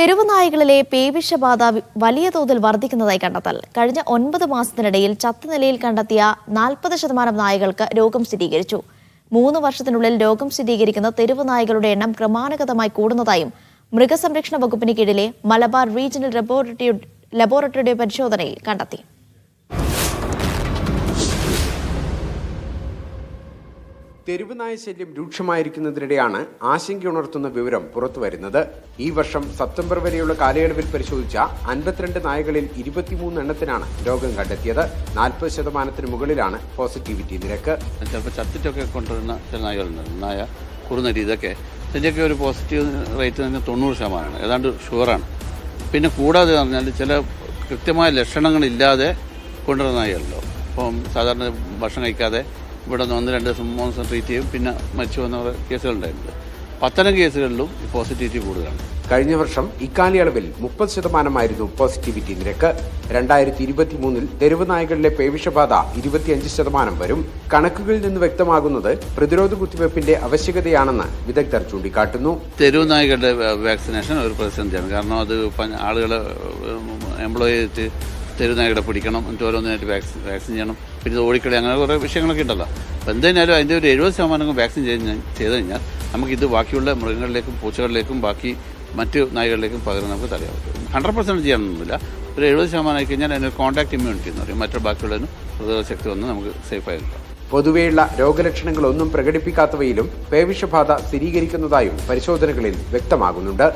തെരുവ് നായകളിലെ പേവിഷബാധ വലിയ തോതിൽ വർദ്ധിക്കുന്നതായി കണ്ടെത്തൽ. കഴിഞ്ഞ 9 മാസത്തിനിടയിൽ ചത്ത നിലയിൽ കണ്ടെത്തിയ 40% നായകൾക്ക് രോഗം സ്ഥിരീകരിച്ചു. 3 വർഷത്തിനുള്ളിൽ രോഗം സ്ഥിരീകരിക്കുന്ന തെരുവ് നായകളുടെ എണ്ണം ക്രമാനുഗതമായി കൂടുന്നതായും മൃഗസംരക്ഷണ വകുപ്പിന് കീഴിലെ മലബാർ റീജിയണൽ ലബോറട്ടറിയുടെ പരിശോധനയിൽ കണ്ടെത്തി. തെരുവ് നായ ശല്യം രൂക്ഷമായിരിക്കുന്നതിനിടെയാണ് ആശങ്കയുണർത്തുന്ന വിവരം പുറത്തുവരുന്നത്. ഈ വർഷം സെപ്റ്റംബർ വരെയുള്ള കാലയളവിൽ പരിശോധിച്ച 52 നായകളിൽ 23 എണ്ണത്തിനാണ് രോഗം കണ്ടെത്തിയത്. 40% മുകളിലാണ് പോസിറ്റിവിറ്റി നിരക്ക്. ചിലപ്പോൾ ചത്തിട്ടൊക്കെ കൊണ്ടുവരുന്ന ചില നായകളുണ്ട്, നായ കുറുനരി, ഇതൊക്കെ ഇതിൻ്റെയൊക്കെ ഒരു പോസിറ്റീവ് റേറ്റ് തന്നെ 90%, ഏതാണ്ട് ഷുവറാണ്. പിന്നെ കൂടാതെ പറഞ്ഞാൽ ചില കൃത്യമായ ലക്ഷണങ്ങളില്ലാതെ കൊണ്ടുവരുന്ന നായകളുണ്ടോ. ഇപ്പം സാധാരണ ഭക്ഷണം കഴിക്കാതെ ഇവിടെ നിന്ന് 1-2 ദിവസം 3 ദിവസം ട്രീറ്റ് ചെയ്യും, പിന്നെ മരിച്ചു വന്ന കേസുകളുണ്ടായിട്ടുണ്ട്. അത്തരം കേസുകളിലും പോസിറ്റിവിറ്റി കൂടുതലാണ്. കഴിഞ്ഞ വർഷം ഇക്കാലയളവിൽ 30% പോസിറ്റിവിറ്റി നിരക്ക്. 2023 തെരുവ് നായകളിലെ പേവിഷബാധ 25% വരും. കണക്കുകളിൽ നിന്ന് വ്യക്തമാകുന്നത് പ്രതിരോധ കുത്തിവയ്പ്പിന്റെ ആവശ്യകതയാണെന്ന് വിദഗ്ധർ ചൂണ്ടിക്കാട്ടുന്നു. തെരുവ് നായകളുടെ വാക്സിനേഷൻ ഒരു പ്രതിസന്ധിയാണ്. കാരണം അത് ആളുകളെ എംപ്ലോയ് ചെയ്തിട്ട് തെരുവ് നായകളെ പിടിക്കണം, എന്നിട്ട് ഓരോന്നിനായിട്ട് വാക്സിൻ ചെയ്യണം, പിന്നെ ഓടിക്കളി, അങ്ങനെ കുറേ വിഷയങ്ങളൊക്കെ ഉണ്ടല്ലോ. അപ്പോൾ എന്തായാലും അതിൻ്റെ ഒരു 70% വാക്സിൻ ചെയ്ത് കഴിഞ്ഞാൽ നമുക്കിത് ബാക്കിയുള്ള മൃഗങ്ങളിലേക്കും പൂച്ചകളിലേക്കും ബാക്കി മറ്റ് നായകളിലേക്കും പകരം നമുക്ക് തടയാൻ പറ്റും. 100% ചെയ്യാനൊന്നുമില്ല. ഒരു 70% ആയി കഴിഞ്ഞാൽ അതിനൊരു കോൺടാക്ട് ഇമ്മ്യൂണിറ്റി എന്ന് പറയും. മറ്റു ബാക്കിയുള്ളതിന് പ്രതിരോധ ശക്തി വന്ന് നമുക്ക് സേഫായി നിൽക്കാം. പൊതുവെയുള്ള രോഗലക്ഷണങ്ങളൊന്നും പ്രകടിപ്പിക്കാത്തവയിലും പേവിഷബാധ സ്ഥിരീകരിക്കുന്നതായും പരിശോധനകളിൽ വ്യക്തമാകുന്നുണ്ട്.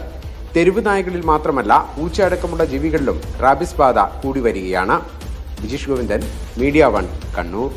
തെരുവ് നായകളിൽ മാത്രമല്ല പൂച്ച അടക്കമുള്ള ജീവികളിലും റാബിസ് ബാധ കൂടി വരികയാണ്. വിജീഷ് ഗോവിന്ദൻ, മീഡിയ 1, കണ്ണൂർ.